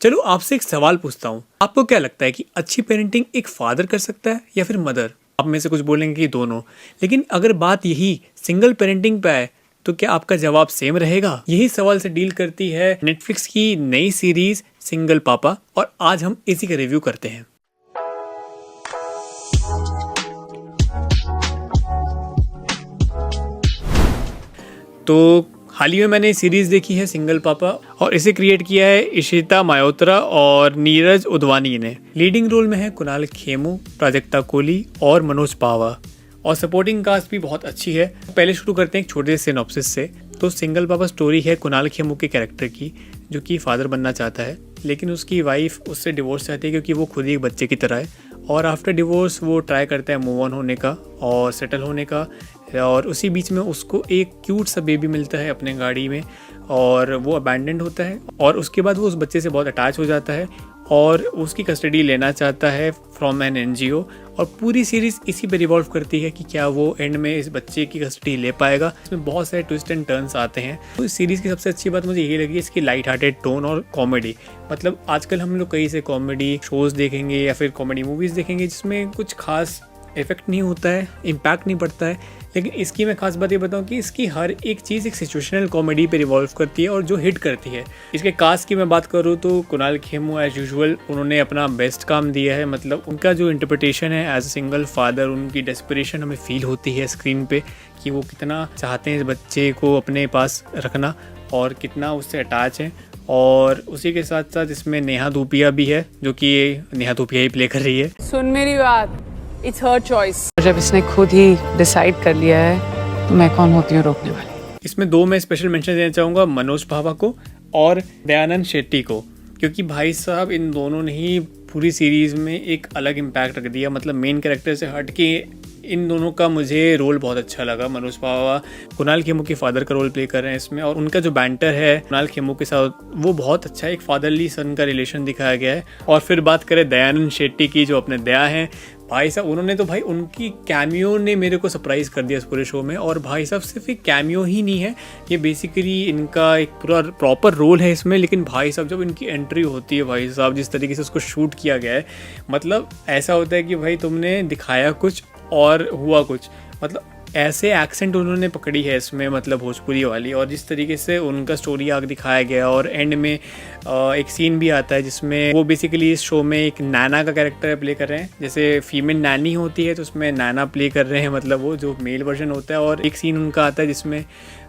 चलो आपसे एक सवाल पूछता हूँ, आपको क्या लगता है कि अच्छी पेरेंटिंग एक फादर कर सकता है या फिर मदर? आप में से कुछ बोलेंगे कि दोनों, लेकिन अगर बात यही सिंगल पेरेंटिंग पे आए तो क्या आपका जवाब सेम रहेगा? यही सवाल से डील करती है नेटफ्लिक्स की नई सीरीज सिंगल पापा, और आज हम इसी का रिव्यू करते हैं। तो हाल ही में मैंने सीरीज़ देखी है सिंगल पापा, और इसे क्रिएट किया है इशिता मल्होत्रा और नीरज उद्वानी ने। लीडिंग रोल में है कुणाल खेमू, प्राजक्ता कोली और मनोज पावा, और सपोर्टिंग कास्ट भी बहुत अच्छी है। पहले शुरू करते हैं एक छोटे से सिनॉप्सिस से। तो सिंगल पापा स्टोरी है कुणाल खेमू के कैरेक्टर की, जो कि फादर बनना चाहता है, लेकिन उसकी वाइफ उससे डिवोर्स चाहती है क्योंकि वो खुद ही एक बच्चे की तरह है। और आफ्टर डिवोर्स वो ट्राई करता है मूव ऑन होने का और सेटल होने का, और उसी बीच में उसको एक क्यूट सा बेबी मिलता है अपने गाड़ी में, और वो अबैंडन्ड होता है। और उसके बाद वो उस बच्चे से बहुत अटैच हो जाता है और उसकी कस्टडी लेना चाहता है फ्रॉम एन एनजीओ। और पूरी सीरीज़ इसी पे रिवॉल्व करती है कि क्या वो एंड में इस बच्चे की कस्टडी ले पाएगा। इसमें बहुत सारे ट्विस्ट एंड टर्न्स आते हैं। तो इस सीरीज़ की सबसे अच्छी बात मुझे यही लगी, इसकी लाइट हार्टेड टोन और कॉमेडी। मतलब आजकल हम लोग कई से कॉमेडी शोज़ देखेंगे या फिर कॉमेडी मूवीज़ देखेंगे जिसमें कुछ खास इफेक्ट नहीं होता है, इम्पैक्ट नहीं पड़ता है, लेकिन इसकी मैं खास बात ये बताऊं कि इसकी हर एक चीज़ एक सिचुएशनल कॉमेडी पे रिवॉल्व करती है और जो हिट करती है। इसके कास्ट की मैं बात करूं तो कुणाल खेमू एज यूजुअल उन्होंने अपना बेस्ट काम दिया है। मतलब उनका जो इंटरप्रिटेशन है एज अ सिंगल फादर, उनकी डेस्परेशन हमें फील होती है स्क्रीन पे कि वो कितना चाहते हैं इस बच्चे को अपने पास रखना और कितना उससे अटैच है। और उसी के साथ साथ इसमें नेहा धूपिया भी है, जो कि नेहा धूपिया ही प्ले कर रही है। सुन मेरी बात, इट्स हर चॉइस। जब इसने खुद ही डिसाइड कर लिया है तो मैं कौन होती हूँ रोकने वाली। इसमें दो मैं स्पेशल मेंशन देना चाहूँगा, मनोज पावा को और दयानंद शेट्टी को, क्योंकि भाई साहब इन दोनों ने ही पूरी सीरीज़ में एक अलग इम्पैक्ट रख दिया। मतलब मेन कैरेक्टर से हट के इन दोनों का मुझे रोल बहुत अच्छा लगा। मनोज पावा कुणाल खेमू के फादर का रोल प्ले कर रहे हैं इसमें, और उनका जो बैंटर है कुणाल खेमू के साथ वो बहुत अच्छा है, एक फादरली सन का रिलेशन दिखाया गया है। और फिर बात करें दयानंद शेट्टी की, जो अपने दया हैं, भाई साहब उन्होंने तो भाई उनकी कैमियो ने मेरे को सरप्राइज़ कर दिया इस पूरे शो में। और भाई साहब सिर्फ एक कैमियो ही नहीं है, ये बेसिकली इनका एक पूरा प्रॉपर रोल है इसमें। लेकिन भाई साहब जब इनकी एंट्री होती है, भाई साहब जिस तरीके से उसको शूट किया गया है, मतलब ऐसा होता है कि भाई तुमने दिखाया कुछ और हुआ कुछ। मतलब ऐसे एक्सेंट उन्होंने पकड़ी है इसमें, मतलब भोजपुरी वाली, और जिस तरीके से उनका स्टोरी आर्क दिखाया गया। और एंड में एक सीन भी आता है जिसमें वो बेसिकली इस शो में एक नैना का कैरेक्टर प्ले कर रहे हैं। जैसे फीमेल नैनी होती है तो उसमें नैना प्ले कर रहे हैं, मतलब वो जो मेल वर्जन होता है। और एक सीन उनका आता है जिसमें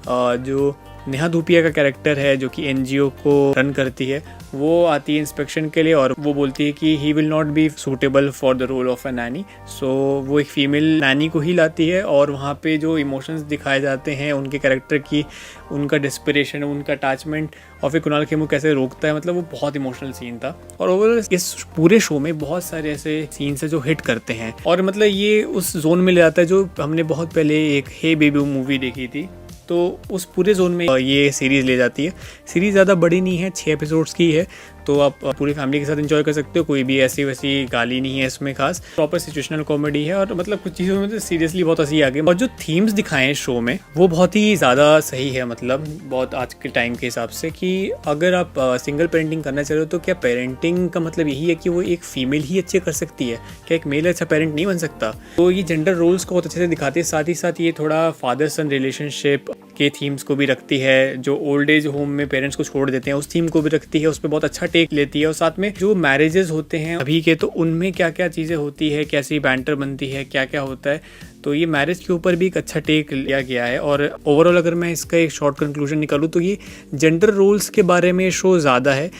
जो नेहा धूपिया का कैरेक्टर है, जो कि एनजीओ को रन करती है, वो आती है इंस्पेक्शन के लिए और वो बोलती है कि he will not be suitable for the role of a nanny. So वो एक फीमेल नैनी को ही लाती है, और वहाँ पे जो इमोशंस दिखाए जाते हैं उनके कैरेक्टर की, उनका डिस्परेशन, उनका अटैचमेंट, और फिर कुणाल खेमू कैसे रोकता है, मतलब वो बहुत इमोशनल सीन था। और ओवरऑल इस पूरे शो में बहुत सारे ऐसे सीन्स हैं जो हिट करते हैं, और मतलब ये उस जोन में ले जाता है जो हमने बहुत पहले एक हे बेबी मूवी देखी थी, तो उस पूरे जोन में ये सीरीज़ ले जाती है। सीरीज़ ज़्यादा बड़ी नहीं है, 6 एपिसोड्स की है, तो आप पूरी फैमिली के साथ एंजॉय कर सकते हो। कोई भी ऐसी वैसी गाली नहीं है इसमें खास, प्रॉपर सिचुएशनल कॉमेडी है। और मतलब कुछ चीज़ों में तो सीरियसली बहुत हंसी आ गई। और जो थीम्स दिखाए हैं शो में वो बहुत ही ज़्यादा सही है, मतलब बहुत आज के टाइम के हिसाब से, कि अगर आप सिंगल पेरेंटिंग करना चाह रहे हो तो क्या पेरेंटिंग का मतलब यही है कि वो एक फीमेल ही अच्छे कर सकती है, क्या एक मेल अच्छा पेरेंट नहीं बन सकता? तो ये जेंडर रोल्स को बहुत अच्छे से दिखाती है। साथ ही साथ ये थोड़ा फादर सन रिलेशनशिप के थीम्स को भी रखती है, जो ओल्ड एज होम में पेरेंट्स को छोड़ देते हैं उस थीम को भी रखती है, उस पर बहुत अच्छा टेक लेती है। और साथ में जो मैरिजेस होते हैं अभी के, तो उनमें क्या क्या चीज़ें होती है, कैसी बैंटर बनती है, क्या क्या होता है, तो ये मैरिज के ऊपर भी एक अच्छा टेक लिया गया है। और ओवरऑल अगर मैं इसका एक शॉर्ट कंक्लूजन निकालूँ तो ये जेंडर रोल्स के बारे में शो ज़्यादा है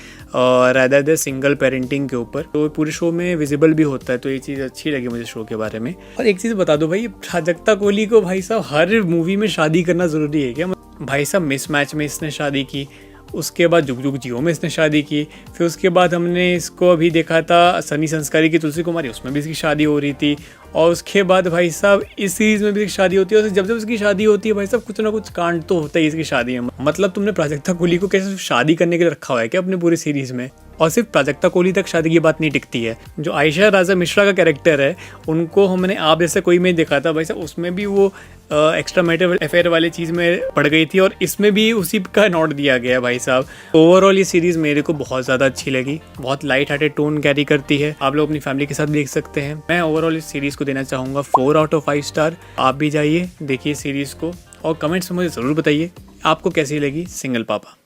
रादर देन सिंगल पेरेंटिंग के ऊपर, तो पूरे शो में विजिबल भी होता है। तो ये चीज़ अच्छी लगी मुझे शो के बारे में। और एक चीज़ बता दो भाई, प्राजक्ता कोहली को भाई साहब हर मूवी में शादी करना ज़रूरी है क्या? भाई साहब मिसमैच में इसने शादी की, उसके बाद जुग जुग जियो में इसने शादी की, फिर उसके बाद हमने इसको अभी देखा था सनी संस्कारी की तुलसी कुमारी, उसमें भी इसकी शादी हो रही थी। और उसके बाद भाई साहब इस सीरीज़ में भी इसकी शादी होती है। और जब जब इसकी शादी होती है भाई साहब कुछ ना कुछ कांड तो होता ही इसकी शादी में। मतलब तुमने प्राजक्ता कोहली को कैसे शादी करने के लिए रखा हुआ है क्या अपने पूरी सीरीज़ में? और सिर्फ प्राजक्ता कोहली तक शायद ये बात नहीं टिकती है। जो आयशा राजा मिश्रा का कैरेक्टर है उनको हमने आप जैसे कोई में देखा था भाई साहब, उसमें भी वो एक्स्ट्रा मैरिटल अफेयर वाली चीज़ में पड़ गई थी और इसमें भी उसी का नोट दिया गया भाई साहब। ओवरऑल ये सीरीज़ मेरे को बहुत ज़्यादा अच्छी लगी, बहुत लाइट हार्टेड टोन कैरी करती है, आप लोग अपनी फैमिली के साथ देख सकते हैं। मैं ओवरऑल इस सीरीज़ को देना चाहूँगा 4 आउट ऑफ 5 स्टार। आप भी जाइए देखिए सीरीज़ को और कमेंट्स में मुझे ज़रूर बताइए आपको कैसी लगी सिंगल पापा।